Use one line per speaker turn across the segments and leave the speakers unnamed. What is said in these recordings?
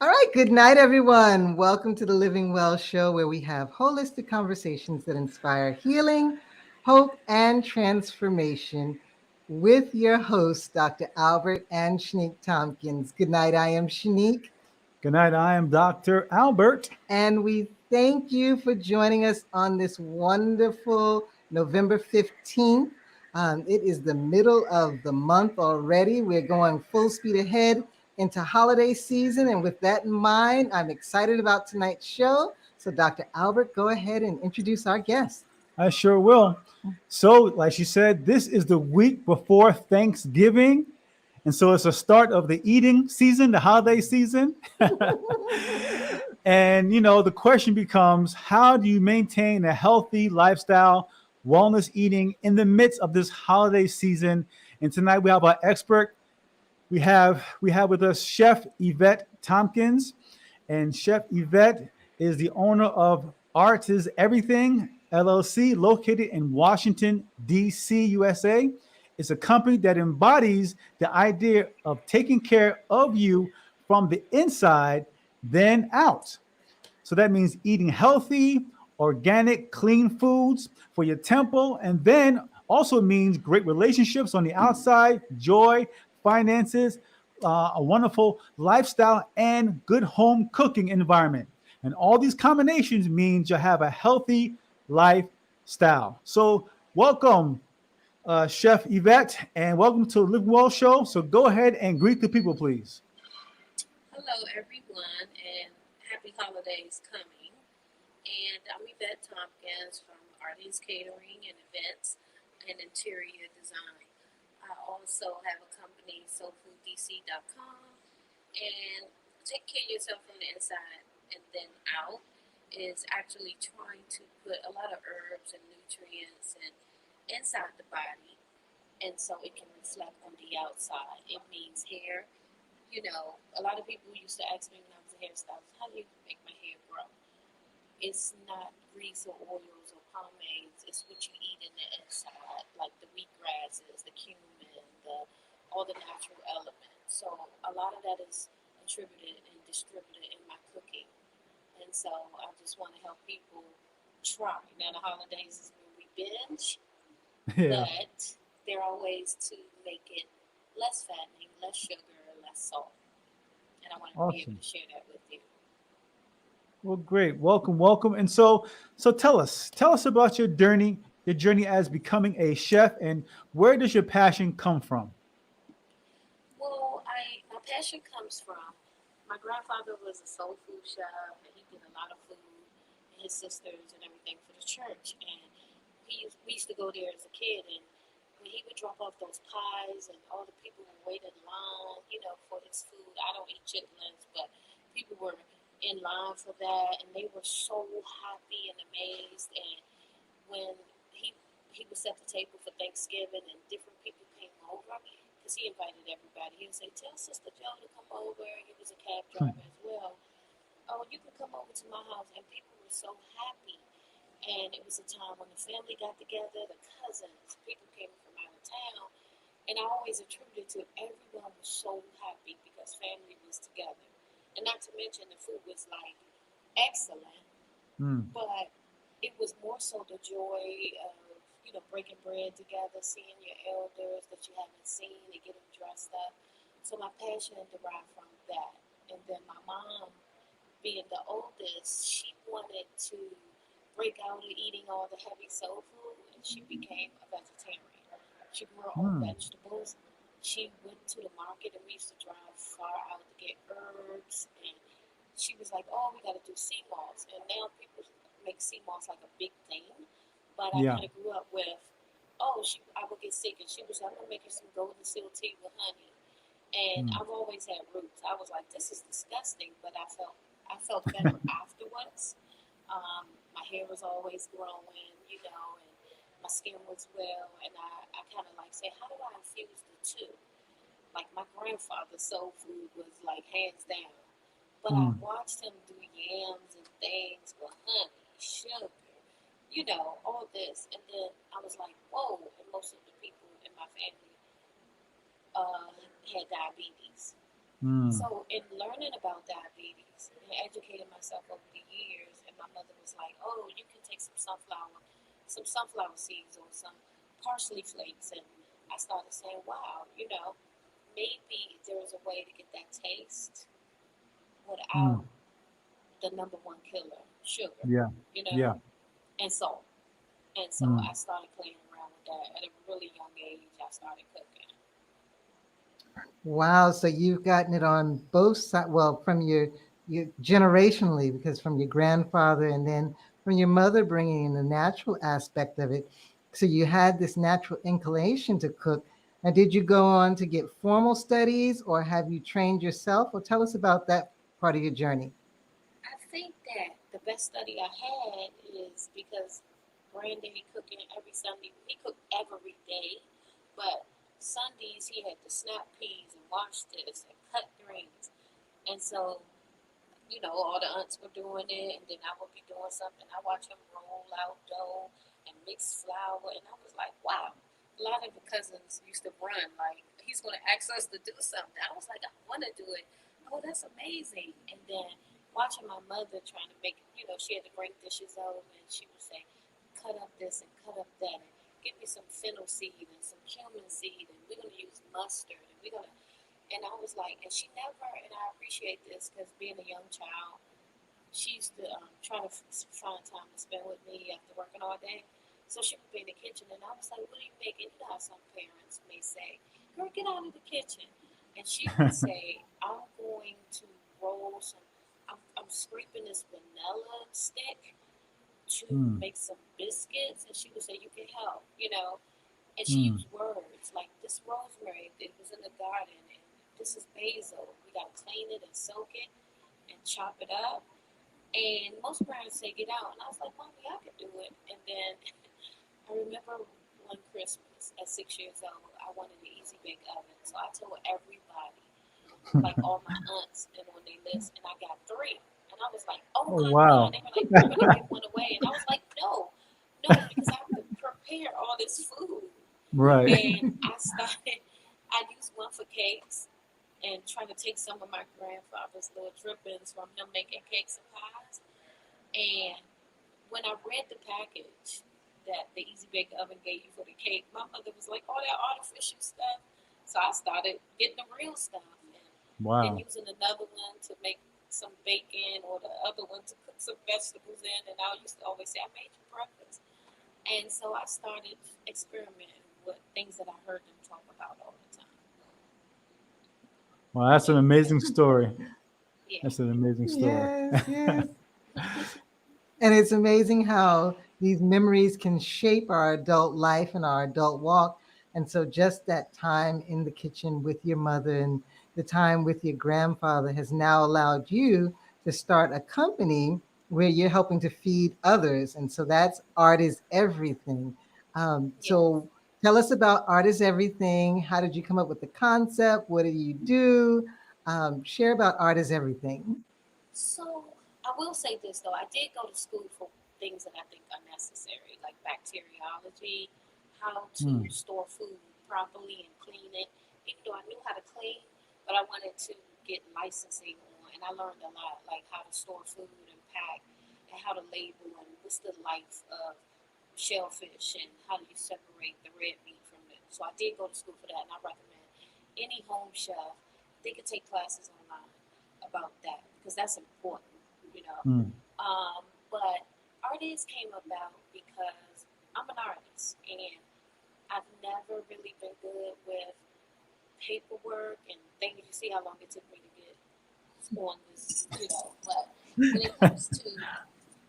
All right, good night, everyone. Welcome to the Living Well show, where we have holistic conversations that inspire healing, hope, and transformation with your hosts, Dr. Albert and Shanique Tompkins. Good night, I am Shanique.
Good night. I am Dr. Albert.
And we thank you for joining us on this wonderful November 15th. It is the middle of the month already. We're going full speed ahead into holiday season. And with that in mind, I'm excited about tonight's show. So, Dr. Albert, go ahead and introduce our guest.
I sure will. So, like she said, this is the week before Thanksgiving. And so it's a start of the eating season, the holiday season. And, the question becomes, how do you maintain a healthy lifestyle, wellness eating in the midst of this holiday season? And tonight we have our expert. We have with us Chef Yvette Tompkins. And Chef Yvette is the owner of Artiz Everything LLC, located in Washington, D.C., USA. It's a company that embodies the idea of taking care of you from the inside, then out. So that means eating healthy, organic, clean foods for your temple, and then also means great relationships on the outside, joy, finances, a wonderful lifestyle, and good home cooking environment. And all these combinations means you have a healthy lifestyle. So welcome, Chef Yvette, and welcome to the Live Well Show. So go ahead and greet the people, please.
Hello, everyone, and happy holidays coming. And I'm Yvette Tompkins from Artiz Catering and Events and Interior Design. I also have a company, soulfooddc.com, and take care of yourself from the inside and then out is actually trying to put a lot of herbs and nutrients and inside the body, and so it can reflect on the outside. It means hair. A lot of people used to ask me when I was a hairstylist, how do you make my hair grow? It's not grease or oils or pomades. It's what you eat in the inside, like the wheatgrasses, the cumin, all the natural elements. So a lot of that is attributed and distributed in my cooking. And so I just want to help people try. Now the holidays is when we binge,
Yeah,
but there are ways to make it less fattening, less sugar, less salt. And I want to be able
awesome.
to share that with you.
Well, great. Welcome, welcome. And so tell us about your journey as becoming a chef, and where does your passion come from?
Well, my passion comes from my grandfather was a soul food chef, and he did a lot of food, and his sisters and everything for the church. And we used to go there as a kid, and when he would drop off those pies, and all the people would wait in line, for his food. I don't eat chitlins, but people were in line for that, and they were so happy and amazed. And when he he would set the table for Thanksgiving, and different people came over because he invited everybody. He would say, "Tell Sister Joe to come over." He was a cab driver as well. "Oh, you can come over to my house," and people were so happy. And it was a time when the family got together, the cousins, people came from out of town, and I always attributed to everyone was so happy because family was together. And not to mention the food was like excellent,
Hmm.
but it was more so the joy of breaking bread together, seeing your elders that you haven't seen, and getting dressed up. So my passion derived from that. And then my mom, being the oldest, she wanted to break out of eating all the heavy soul food, and she became a vegetarian. She grew her own
Hmm.
vegetables. She went to the market, and we used to drive far out to get herbs. And she was like, "Oh, we got to do sea moss." And now people make sea moss like a big thing. But I
Yeah.
kind of grew up with, oh, I would get sick, and she was like, "I'm gonna make you some golden seal tea with honey." And
Hmm.
I've always had roots. I was like, "This is disgusting," but I felt better afterwards. My hair was always growing, and my skin was well, and I kind of like say, how do I infuse the two? Like my grandfather's soul food was like hands down, but I
Hmm.
watched him do yams and things with honey, sugar, all this, and then I was like, whoa! And most of the people in my family uh, had diabetes,
Mm.
So in learning about diabetes and educating myself over the years, and my mother was like, "Oh, you can take some sunflower seeds or some parsley flakes," and I started saying, "Wow, maybe there's a way to get that taste without
Mm.
the number one killer, sugar,
Yeah.
you know,
Yeah.
and salt." And so
Mm.
I started playing around with that at a really young age. I started cooking.
Wow, so you've gotten it on both sides. Well, from your generationally, because from your grandfather and then from your mother bringing in the natural aspect of it. So you had this natural inclination to cook. Now, did you go on to get formal studies or have you trained yourself? Or tell us about that part of your journey.
I think that the best study I had is because Granddaddy cooking every Sunday. He cooked every day, but Sundays he had to snap peas and wash this and cut greens. And so, all the aunts were doing it, and then I would be doing something. I watch him roll out dough and mix flour, and I was like, wow. A lot of the cousins used to run, like, he's going to ask us to do something. I was like, I want to do it. Oh, that's amazing. And then watching my mother trying to make, she had to bring dishes over, and she would say, cut up this and cut up that, and give me some fennel seed and some cumin seed, and we're going to use mustard, and we're going to and I was like, and she never, and I appreciate this because being a young child, she used to try to find time to spend with me after working all day. So she would be in the kitchen, and I was like, "What are you making?" You know how some parents may say, "Girl, get out of the kitchen," and she would say, "I'm going to roll some. I'm scraping this vanilla stick to
Mm.
make some biscuits," and she would say, "You can help." And she
Mm.
used words like this rosemary that was in the garden, and this is basil. We gotta clean it and soak it and chop it up. And most parents say get out, and I was like, Mommy, I can do it. And then I remember one Christmas at 6 years old, I wanted an easy bake oven, so I told everybody, like all my aunts, and on their list, and I got three. And I was like, oh
Oh,
my God.
wow.
They were like, we're gonna give one away. And I was like, no, no, because I have to prepare all this food.
Right.
And I used one for cakes and trying to take some of my grandfather's little drippings from him making cakes and pies. And when I read the package that the Easy Bake Oven gave you for the cake, my mother was like, all that artificial stuff. So I started getting the real stuff and then
Wow.
using another one to make some bacon or the other one to cook some vegetables in. And I used to always say, I made you breakfast. And so I started experimenting with things that I heard them talk about all the time.
Well, that's an amazing story.
Yeah.
That's an amazing story.
Yes, yes. And it's amazing how these memories can shape our adult life and our adult walk. And so, just that time in the kitchen with your mother and the time with your grandfather has now allowed you to start a company where you're helping to feed others. And so, that's Art is Everything.
Yes.
So, tell us about Art is Everything. How did you come up with the concept? What do you do? Share about Art is Everything.
So I will say this though, I did go to school for things that I think are necessary, like bacteriology, how to
Mm.
store food properly and clean it. Even though I knew how to clean, but I wanted to get licensing on, and I learned a lot, like how to store food and pack, and how to label, and what's the life of shellfish, and how do you separate the red meat from it. So I did go to school for that, and I recommend any home chef they could take classes online about that because that's important.
Mm.
But artists came about because I'm an artist and I've never really been good with paperwork and things. You see how long it took me to get on this. But when it comes to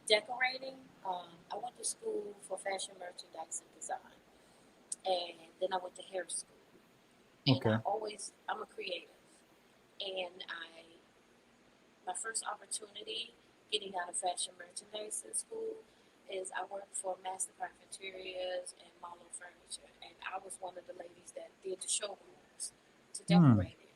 decorating, I went to school for fashion merchandise and design, and then I went to hair school. And
Okay.
I'm a creative, and my first opportunity getting out of fashion merchandise in school is I worked for Mastercraft Interiors and Marlowe Furniture, and I was one of the ladies that did the showrooms to
Mm.
decorate it.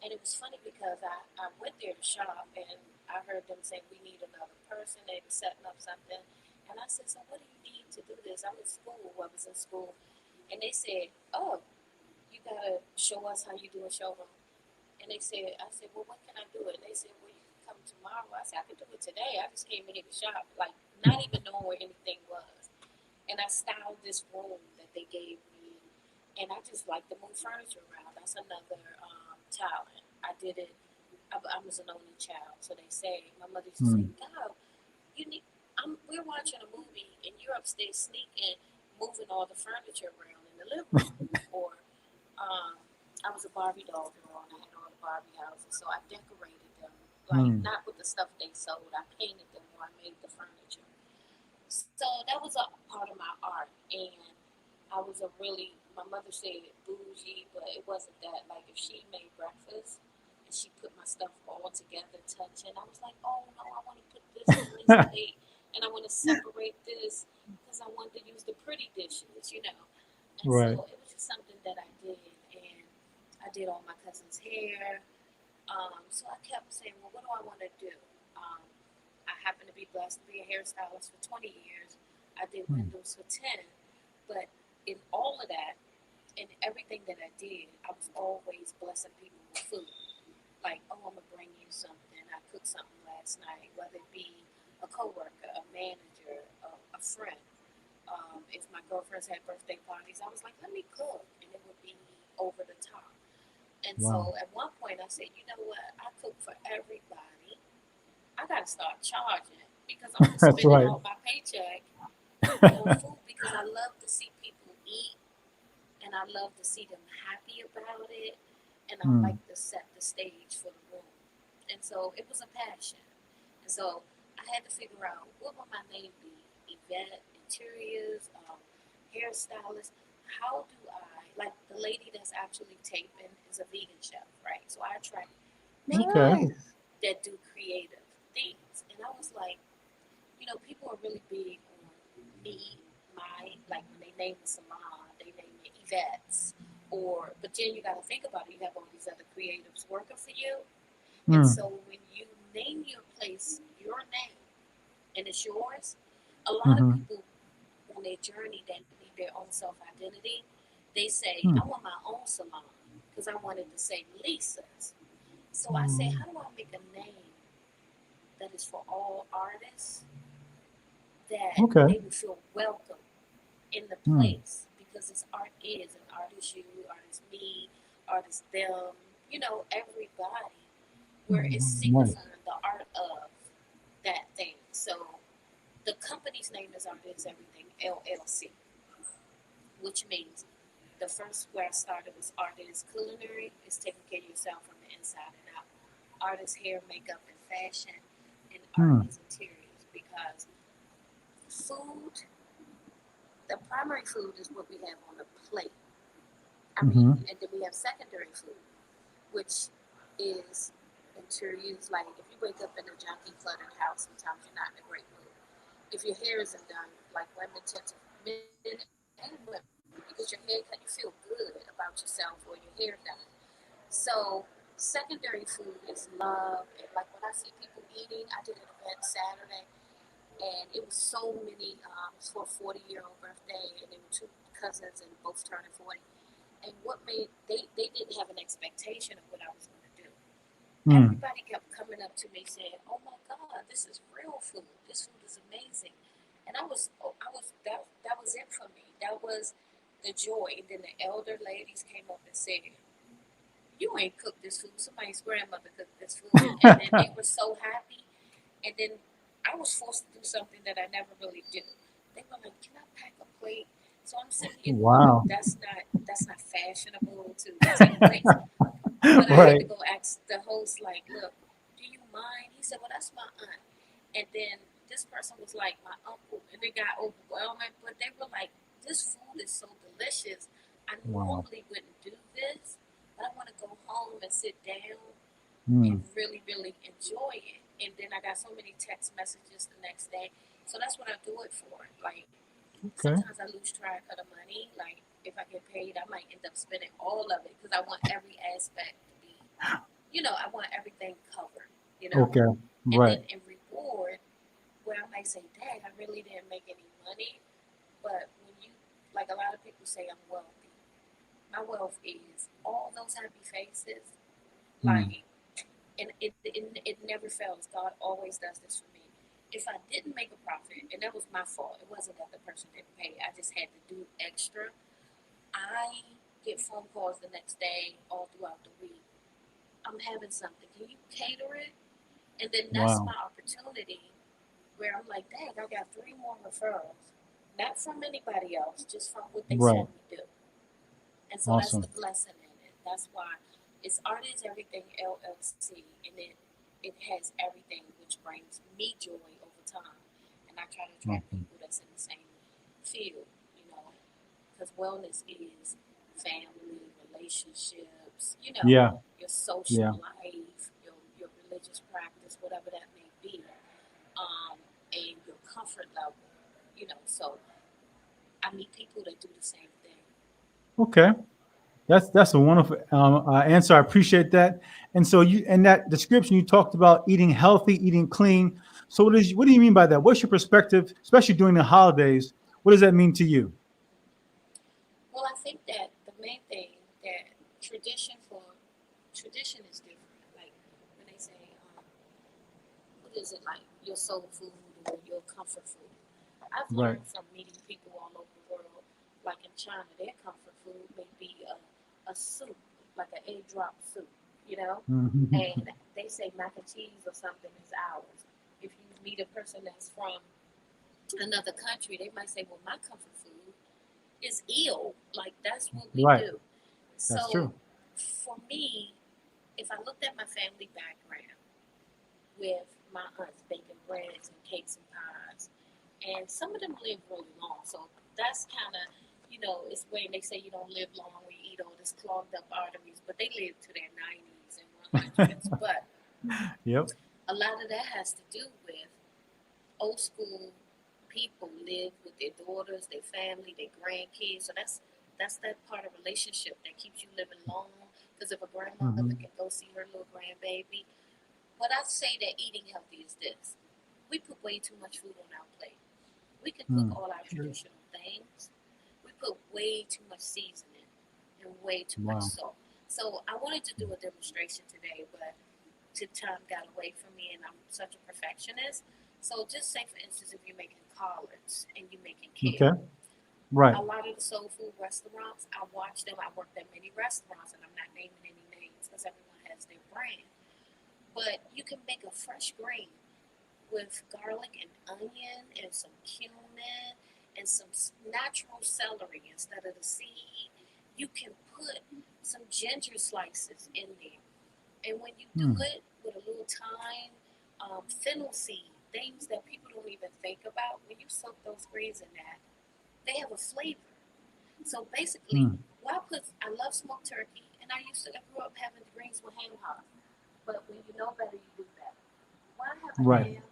And it was funny because I went there to shop and I heard them say we need another person. They were setting up something, and I said, so what do you need to do this? I'm in school. I was in school, and they said, oh, you gotta show us how you do a showroom. And they said, I said, well, when can I do it? And they said, well, you can come tomorrow. I said, I can do it today. I just came in here to shop, like not even knowing where anything was. And I styled this room that they gave me, and I just like to move furniture around. That's another talent. I did it. I was an only child, so they say my mother used to say, "God, you need." We're watching a movie, and you're upstairs sneaking, moving all the furniture around in the living room. Or I was a Barbie doll girl, and I had all the Barbie houses, so I decorated them, like not with the stuff they sold. I painted them, or I made the furniture. So that was a part of my art, and I was a really, my mother said bougie, but it wasn't that. Like if she made breakfast and she put my stuff all together, touching, I was like, oh no, I want to put this on this plate, and I want to separate this because I wanted to use the pretty dishes, you know. And
Right.
so it was just something that I did, and I did all my cousin's hair. So I kept saying, well, what do I want to do? Um, I happened to be blessed to be a hairstylist for 20 years. I did windows for 10. But in all of that, in everything that I did, I was always blessing people with food. Like, oh, I'm going to bring you something. I cooked something last night, whether it be a coworker, a manager, a friend. If my girlfriends had birthday parties, I was like, let me cook. And it would be over the top. And
Wow.
so at one point I said, you know what? I cook for everybody. I got to start charging because I'm
That's
spending
right.
all my paycheck on food because I love to see people eat and I love to see them happy about it and I like to set the stage for the room. And so it was a passion. And so I had to figure out what would my name be? Yvette Interiors, hairstylist. How do I, like the lady that's actually taping is a vegan chef, right? So I attract people
Okay.
Nice.
that do creative things. And I was like, you know, people are really big on me, my, like when they name the salon, they name it Yvette's. Or, but then you got to think about it, you have all these other creatives working for you. And so when you name your place your name and it's yours, a lot of people on their journey that need their own self identity, they say, I want my own salon because I wanted to say Lisa's. So I say, how do I make a name that is for all artists that
Okay.
they would feel welcome in the place because it's art is an artist you, artist me, artist them, you know, everybody where it's
Nice.
signifying the art of that thing. So the company's name is Art is Everything LLC, which means the first where I started was Art is Culinary, is taking care of yourself from the inside and out. Art is hair, makeup, and fashion, and art is interiors because food, the primary food is what we have on the plate. I mean, and then we have secondary food, which is interiors. Like if you wake up in a junky, cluttered house, sometimes you're not in a great mood. If your hair isn't done, like women tend to, men and women, because your hair, you feel good about yourself or your hair done. So secondary food is love. And like when I see people eating, I did an event Saturday and it was so many. It was for a 40-year-old birthday, and there were two cousins, and both turning 40. And what made they didn't have an expectation of what I was going to do. Everybody kept coming up to me saying, "Oh my God, this is real food. This food is amazing," and that was it for me. That was the joy. And then the elder ladies came up and said, "You ain't cooked this food. Somebody's grandmother cooked this food," and then they were so happy. And then I was forced to do something that I never really do. They were like, "Can I pack a plate?" So I'm sitting here going,
Wow.
that's not fashionable to take plates." But I had
Right.
to go ask the host, like, "Look, do you mind?" He said, "Well, that's my aunt." And then this person was like my uncle, and they got overwhelming. But they were like, "This food is so delicious. I
Wow.
normally wouldn't do this, but I want to go home and sit down and
Mm.
really, really enjoy it." And then I got so many text messages the next day. So that's what I do it for. Like
Okay.
sometimes I lose track of the money. Like if I get paid, I might end up spending all of it because I want every aspect to be, I want everything covered.
Okay.
And
Right.
then in reward, where I might say, dang, I really didn't make any money. But when you, like a lot of people say I'm wealthy, my wealth is all those happy faces
Mm.
Like, and it never fails. God always does this for me. If I didn't make a profit, and that was my fault, it wasn't that the person didn't pay. I just had to do extra. I get phone calls the next day, all throughout the week. I'm having something. Can you cater it? And then that's my
Wow.
opportunity where I'm like, dang, I got three more referrals. Not from anybody else, just from what they saw
Right.
me do. And so that's the
Awesome.
blessing in it. That's why it's Art is Everything LLC, and it has everything which brings me joy over time. And I try to attract
Awesome.
people that's in the same field, you know, because wellness is family, relationships,
Yeah.
your social
Yeah.
life, your religious practice, whatever that may be, and your comfort level, So I meet people that do the same thing.
Okay. That's a wonderful answer. I appreciate that. And so you in that description you talked about eating healthy, eating clean. So what do you mean by that? What's your perspective, especially during the holidays? What does that mean to you?
Well, I think that the main thing that tradition is different. Like when they say, what is it like your soul food or your comfort food? I've
Right.
learned from meeting people all over the world, like in China, their comfort food may be a soup, like an egg drop soup, you know?
Mhm.
And they say mac and cheese or something is ours. If you meet a person that's from another country, they might say, well, my comfort food is eel. Like, that's what we
Right.
do.
That's
So
true.
for me, if I looked at my family background with my aunts baking breads and cakes and pies, and some of them live really long. So that's kind of, it's when they say you don't live long when you eat all this clogged up arteries, but they live to their 90s and 100s. But
Yep.
a lot of that has to do with old school people live with their daughters, their family, their grandkids. So that's that part of relationship that keeps you living long. Because if a grandmother
Hmm.
can go see her little grandbaby, what I say that eating healthy is this: we put way too much food on our plate. We can cook
Mm.
all our traditional things. We put way too much seasoning and way too much
Wow.
salt. So I wanted to do a demonstration today, but time got away from me, and I'm such a perfectionist. So just say, for instance, if you're making collards and you're making
Okay.
kale,
Right.
a lot of the soul food restaurants, I watch them. I worked at many restaurants, and I'm not naming any names because everyone has their brand. But you can make a fresh green with garlic and onion and some cumin and some natural celery instead of the seed. You can put some ginger slices in there. And when you do
Mm.
it with a little thyme, fennel seed, things that people don't even think about, when you soak those greens in that, they have a flavor. So basically,
Mm.
I love smoked turkey, and I grew up having greens with ham hock. But when you know better, you do better. Why have a
Right.
ham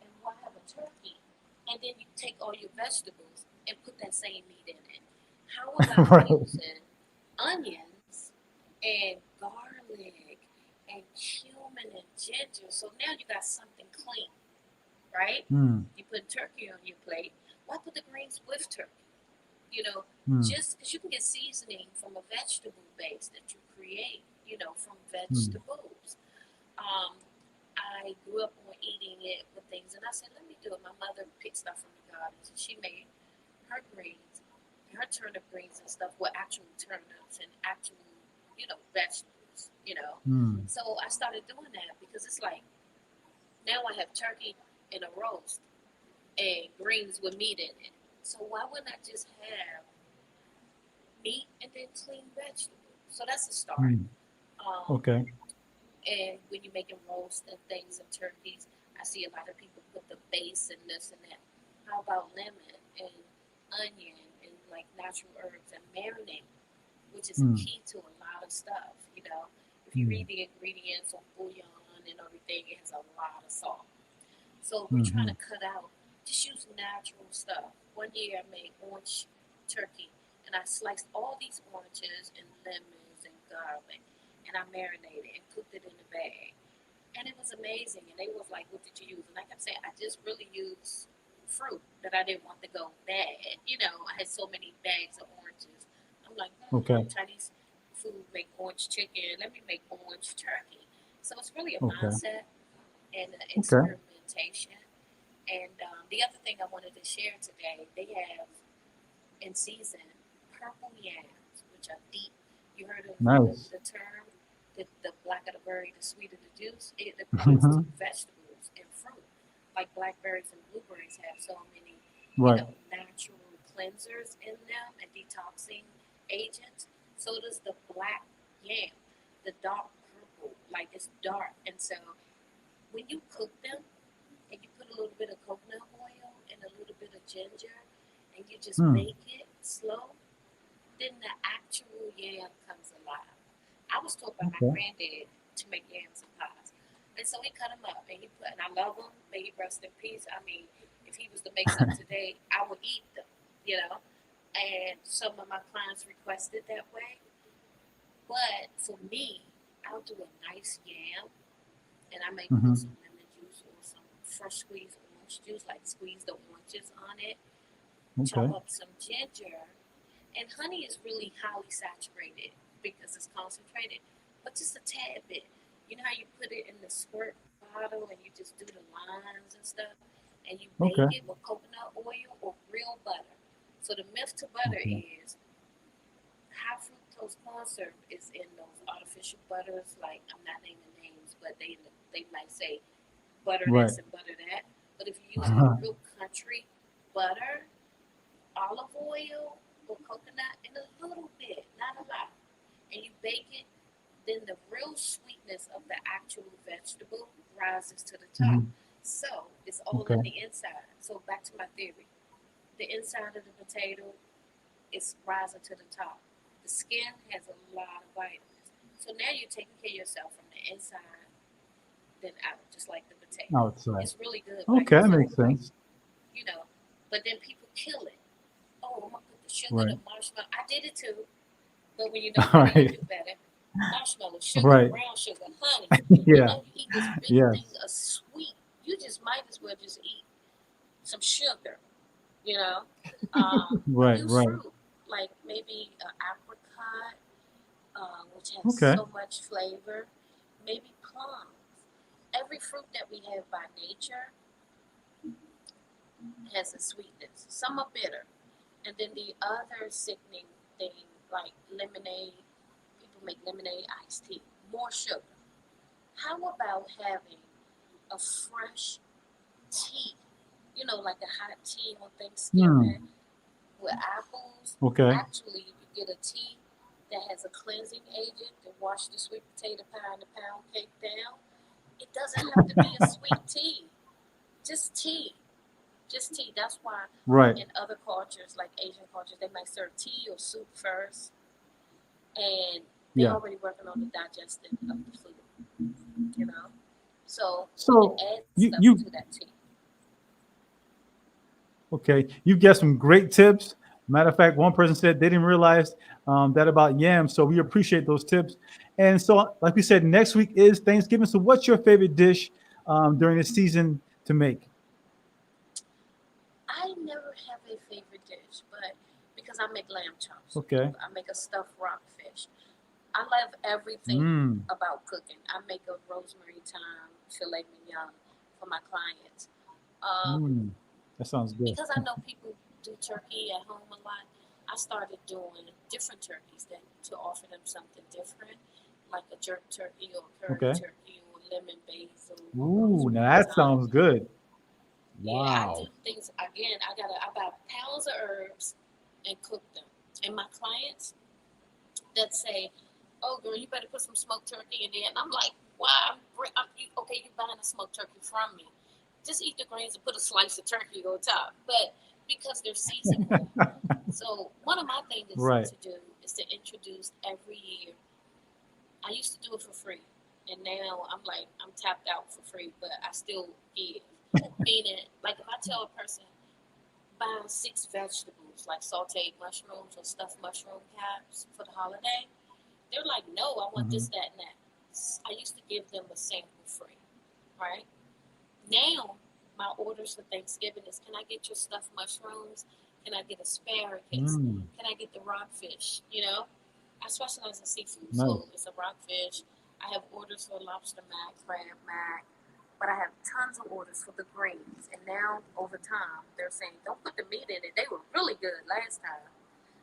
and why have a turkey? And then you take all your vegetables and put that same meat in it. How about
Right.
using onions and garlic and cumin and ginger? So now you got something clean, right?
Mm.
You put turkey on your plate. Why put the greens with turkey? You know,
Mm.
just because you can get seasoning from a vegetable base that you create, from
Mm.
vegetables. Um, I grew up on eating it with things, and I said, let me do it. My mother picked stuff from the gardens, and she made her greens, her turnip greens and stuff with actual turnips and actual, vegetables.
Mm.
So I started doing that because it's like now I have turkey in a roast and greens with meat in it. So why wouldn't I just have meat and then clean vegetables? So that's a start.
Mm.
Um,
Okay.
And when you're making roasts and things and turkeys, I see a lot of people put the base and this and that. How about lemon and onion and like natural herbs and marinade, which is a
Mm.
key to a lot of stuff. If you read
Mm.
the ingredients on bouillon and everything, it has a lot of salt. So if we're trying
Hmm.
to cut out, just use natural stuff. One year I made orange turkey, and I sliced all these oranges and lemons and garlic, and I marinated and cooked it in a bag. And it was amazing. And they was like, "What did you use?" And like I'm saying, I just really used fruit that I didn't want to go bad. I had so many bags of oranges. I'm like,
Okay.
Chinese food, make orange chicken. Let me make orange turkey. So it's really a
Okay.
mindset and
Okay.
experimentation. And the other thing I wanted to share today, they have in season purple yams, which are deep. You heard of
Nice.
the term, the blacker the berry, the sweeter the juice. It applies to
Mhm.
vegetables and fruit, like blackberries and blueberries have so many,
Right.
natural cleansers in them and detoxing agents. So does the black yam, the dark purple, like it's dark. And so when you cook them and you put a little bit of coconut oil and a little bit of ginger and you just
Hmm.
bake it slow, then the actual yam comes alive. I was taught by my
Okay.
granddad to make yams and pies. And so he cut them up and he put, and I love them. May he rest in peace. I mean, if he was to make some today, I would eat them, you know. And some of my clients requested that way. But for me, I'll do a nice yam and I may put
Hmm.
some lemon juice or some fresh squeezed orange juice, like squeeze the oranges on it, chop
Okay.
up some ginger, and honey is really highly saturated because it's concentrated, but just a tad bit. You know how you put it in the squirt bottle and you just do the lines and stuff, and you bake
Okay.
it with coconut oil or real butter. So the myth to butter
Okay.
is high fructose corn syrup is in those artificial butters. Like I'm not naming names, but they might say butter
Right.
this and butter that. But if you're using a real country butter, olive oil or coconut and a little bit, not a lot, and you bake it, then the real sweetness of the actual vegetable rises to the top.
Mhm.
So it's all
Okay.
on the inside. So back to my theory. The inside of the potato is rising to the top. The skin has a lot of vitamins. So now you're taking care of yourself from the inside then out, just like the potato.
Outside.
It's really good by
Okay, that
using it
makes
right,
sense.
you know. But then people kill it. Oh, I'm gonna put the sugar,
Right.
the marshmallow. I did it too, but when you know
All
better, you
right.
do better. Marshmallow, sugar,
Right.
brown sugar, honey, and
Yeah.
then you eat this big thing
Yes.
of sweet. You just might as well just eat some sugar, you know.
Right.
New
Right.
fruit, like maybe an apricot, which has
Okay.
so much flavor. Maybe plums. Every fruit that we have by nature has a sweetness. Some are bitter. And then the other sickening thing, like lemonade, people make lemonade iced tea, more sugar. How about having a fresh tea? Like a hot tea on
Hmm.
Thanksgiving with apples.
Okay.
Actually, you could get a tea that has a cleansing agent to wash the sweet potato pie and the pound cake down. It doesn't have to be a sweet tea, just tea. Just tea. That's why
Right.
in other cultures, like Asian cultures, they might serve tea or soup first, and they
Yeah.
already working on the digestion of the food, you know. So you can
So
add
you
stuff
you
to that tea.
okay? You get some great tips. Matter of fact, one person said they didn't realize that about yams. So we appreciate those tips. And so, like we said, next week is Thanksgiving. So what's your favorite dish during the season to make?
I never have a favorite dish, but because I make lamb chops too,
Okay.
I make a stuffed rockfish. I love everything
Mm.
about cooking. I make a rosemary thyme filet mignon for my clients. Um,
Mm. That sounds good.
because I know people do turkey at home a lot, I started doing different turkeys to offer them something different, like a jerk turkey or curry
Okay.
turkey or lemon basil or
Ooh, now
rosemary
that
thyme.
sounds good.
Yeah, I do
Wow.
things again. I buy pounds of herbs and cook them. And my clients that say, "Oh, girl, you better put some smoked turkey in there," and I'm like, "Why? Okay, you're buying a smoked turkey from me. Just eat the grains and put a slice of turkey on top." But because they're seasonal, so one of my things
Right.
to do is to introduce every year. I used to do it for free, and now I'm like I'm tapped out for free, but I still give. Meaning, like if I tell a person buy six vegetables like sauteed mushrooms or stuffed mushroom caps for the holiday, they're like, no, I want
Hmm.
this, that, and that. I used to give them a sample free, right? Now my orders for Thanksgiving is, can I get your stuffed mushrooms? Can I get asparagus?
Mm.
Can I get the rockfish? You know, I specialize in seafood,
Nice.
so it's a rockfish. I have orders for lobster mac, crab mac, but I have tons of orders for the greens. And now, over time, they're saying, don't put the meat in it. They were really good last time.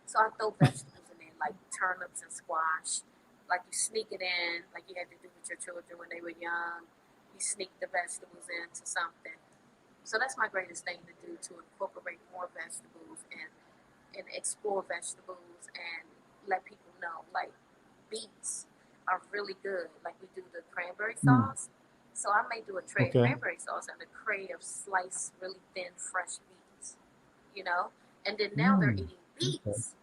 So I throw vegetables in there, like turnips and squash. Like you sneak it in, like you had to do with your children when they were young. You sneak the vegetables into something. So that's my greatest thing to do, to incorporate more vegetables and explore vegetables and let people know, like, beets are really good. Like we do the cranberry
Mm.
sauce. So I may do a tray of
Okay.
cranberry sauce and a tray of sliced, really thin, fresh beets, you know? And then now they're
Mm.
eating
Okay.
beets,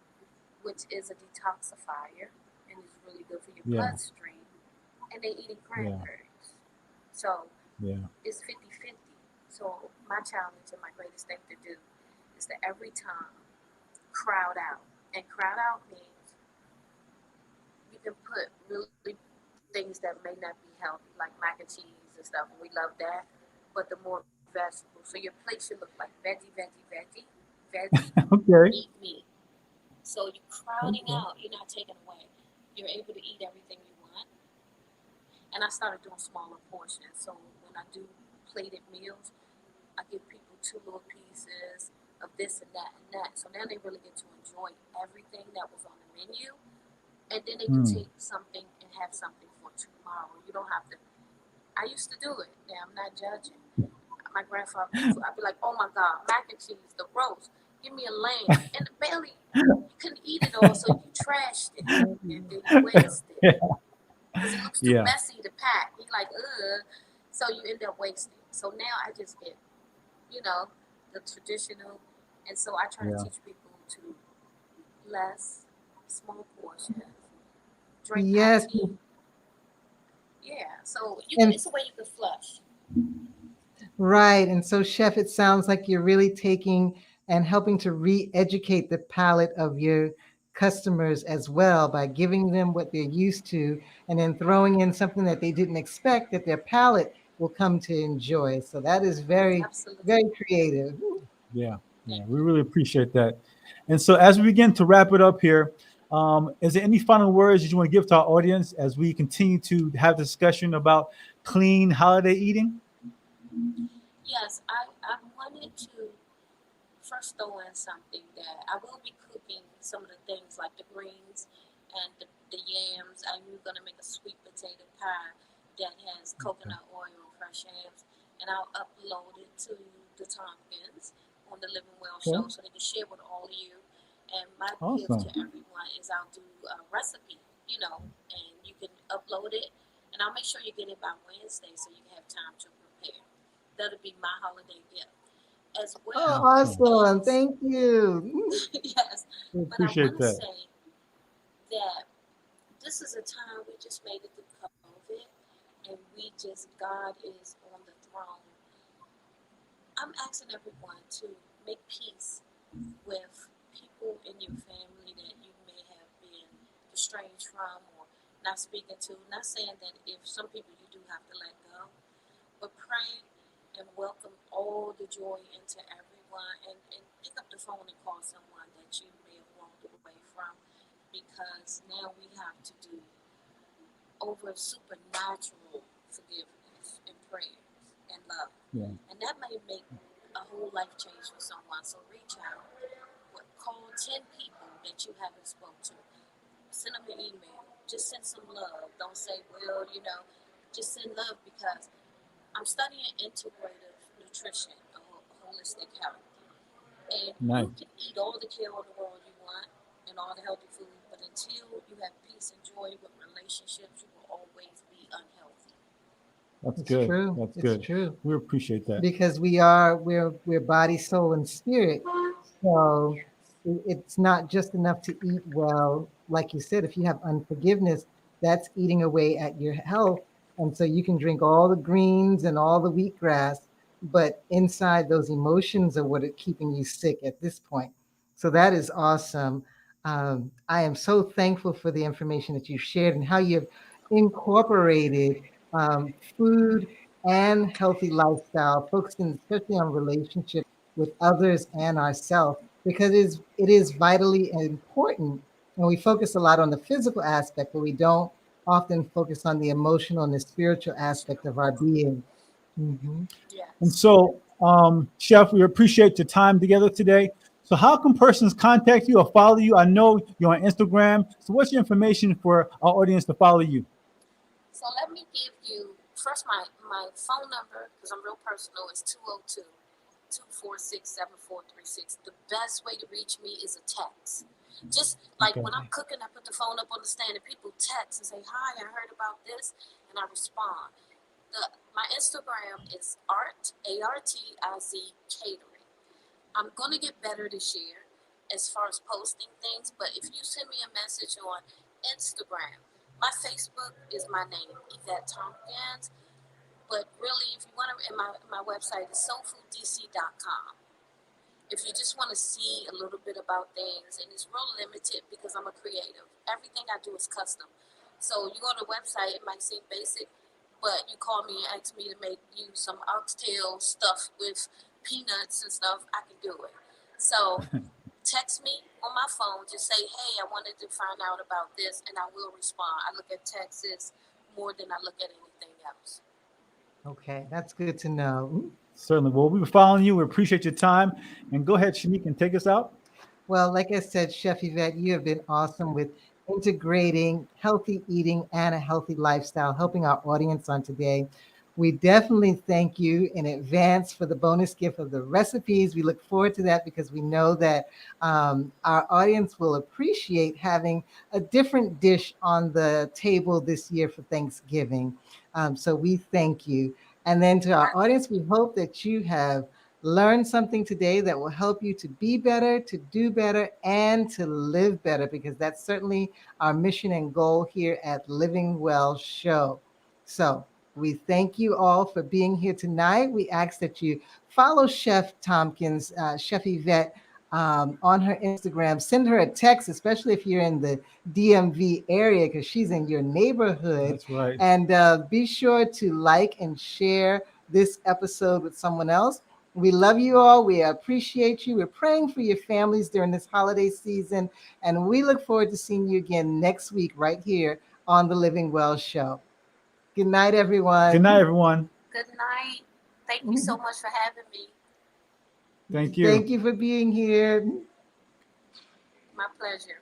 which is a detoxifier and is really good for your
Yeah.
bloodstream. And they're eating
Yeah.
cranberries. So
Yeah.
it's 50-50. So my challenge and my greatest thing to do is to every time crowd out. And crowd out means you can put really things that may not be healthy, like mac and cheese and stuff, and we love that. But the more vegetables, so your plate should look like veggie, veggie, veggie, veggie,
Okay.
meat, meat. So you're crowding
Okay.
out, you're not taking away. You're able to eat everything you want. And I started doing smaller portions. So when I do plated meals, I give people two little pieces of this and that and that. So now they really get to enjoy everything that was on the menu. And then they can
Mm.
take something and have something for tomorrow. You don't have to. I used to do it. Now I'm not judging. My grandfather made food. I'd be like, oh my God, mac and cheese, the roast. Give me a lamb. And barely, you couldn't eat it all, so you trashed it. And then you wasted
Yeah.
it. Because it looks too
Yeah.
messy to pack. You like, ugh. So you end up wasting. So now I just get, you know, the traditional. And so I try to
Yeah.
teach people to less, small portions, drink hot
Yes.
tea. Yeah. So you can,
And
it's a way you can flush.
right. And so, Chef, it sounds like you're really taking and helping to re-educate the palate of your customers as well by giving them what they're used to and then throwing in something that they didn't expect that their palate will come to enjoy. So that is very,
Absolutely.
very creative.
Yeah. Yeah.
Thank
We
you.
really appreciate that. And so, as we begin to wrap it up here, is there any final words that you want to give to our audience as we continue to have discussion about clean holiday eating?
Yes, I wanted to first throw in something that I will be cooking some of the things like the greens and the yams. I'm going to make a sweet potato pie that has coconut oil and fresh yams, and I'll upload it to the Tompkins on the Living Well
Okay.
show so they can share with all of you. And my gift to
Awesome.
everyone is I'll do a recipe, and you can upload it, and I'll make sure you get it by Wednesday so you have time to prepare. That'll be my holiday gift as
Oh,
well
Awesome.
awesome.
as
Thank you.
yes,
We
but I want
appreciate
to
that.
say that this is a time we just made it through COVID, and we just God is on the throne. I'm asking everyone to make peace with people in your family that you may have been estranged from or not speaking to. Not saying that if some people you do have to let go, but pray and welcome all the joy into everyone and pick up the phone and call someone that you may have walked away from because now we have to do over supernatural forgiveness and prayers and love.
Yeah.
And that may make a whole life change for someone. So reach out. Call 10 people that you haven't spoke to. Send them an email. Just send some love. Don't say, well, just send love because I'm studying integrative nutrition, holistic health. And you
Nice.
can eat all the kale in the world you want and all the healthy food, but until you have peace and joy with relationships, you will always be unhealthy.
That's
It's
good.
true.
That's
It's
good.
true.
We appreciate that.
Because we're body, soul, and spirit. So it's not just enough to eat well. Like you said, if you have unforgiveness, that's eating away at your health. And so you can drink all the greens and all the wheatgrass, but inside those emotions are what are keeping you sick at this point. So that is awesome. I am so thankful for the information that you've shared and how you've incorporated food and healthy lifestyle, focusing especially on relationships with others and ourselves, because it is vitally important And we focus a lot on the physical aspect, but we don't often focus on the emotional and the spiritual aspect of our being. Mhm.
And
Yes.
so, Chef, we appreciate your time together today. So, how can persons contact you or follow you? I know you're on Instagram. So, what's your information for our audience to follow you?
So let me give you first my phone number because I'm real personal is 202-246-7436. The best way to reach me is a text. Just like
Okay.
when I'm cooking, I put the phone up on the stand and people text and say, "Hi, I heard about this," and I respond. My Instagram is ARTIZ Catering. I'm gonna get better this year as far as posting things, but if you send me a message on Instagram, my Facebook is my name, Yvette Tompkins. But really, if you want to, and my website is soulfooddc.com. If you just want to see a little bit about things, and it's real limited because I'm a creative. Everything I do is custom. So you go on the website, it might seem basic, but you call me and ask me to make you some oxtail stuff with peanuts and stuff, I can do it. So text me on my phone, just say, "Hey, I wanted to find out about this," and I will respond. I look at texts more than I look at anything else.
Okay, that's good to know.
Certainly. Well, we were following you. We appreciate your time. And go ahead, Shanique, and take us out.
Well, like I said, Chef Yvette, you have been awesome with integrating healthy eating and a healthy lifestyle, helping our audience on today. We definitely thank you in advance for the bonus gift of the recipes. We look forward to that because we know that our audience will appreciate having a different dish on the table this year for Thanksgiving. So we thank you. And then to our audience, we hope that you have learn something today that will help you to be better, to do better, and to live better, because that's certainly our mission and goal here at Living Well Show. So we thank you all for being here tonight. We ask that you follow Chef Tompkins, Chef Yvette, on her Instagram. Send her a text, especially if you're in the DMV area, because she's in your neighborhood.
That's right.
And be sure to like and share this episode with someone else. We love you all. We appreciate you. We're praying for your families during this holiday season. And we look forward to seeing you again next week right here on the Living Well Show. Good night,
Good night,
everyone.
everyone.
Good night. Thank you so much for having me.
Thank you.
Thank you for being here.
My pleasure.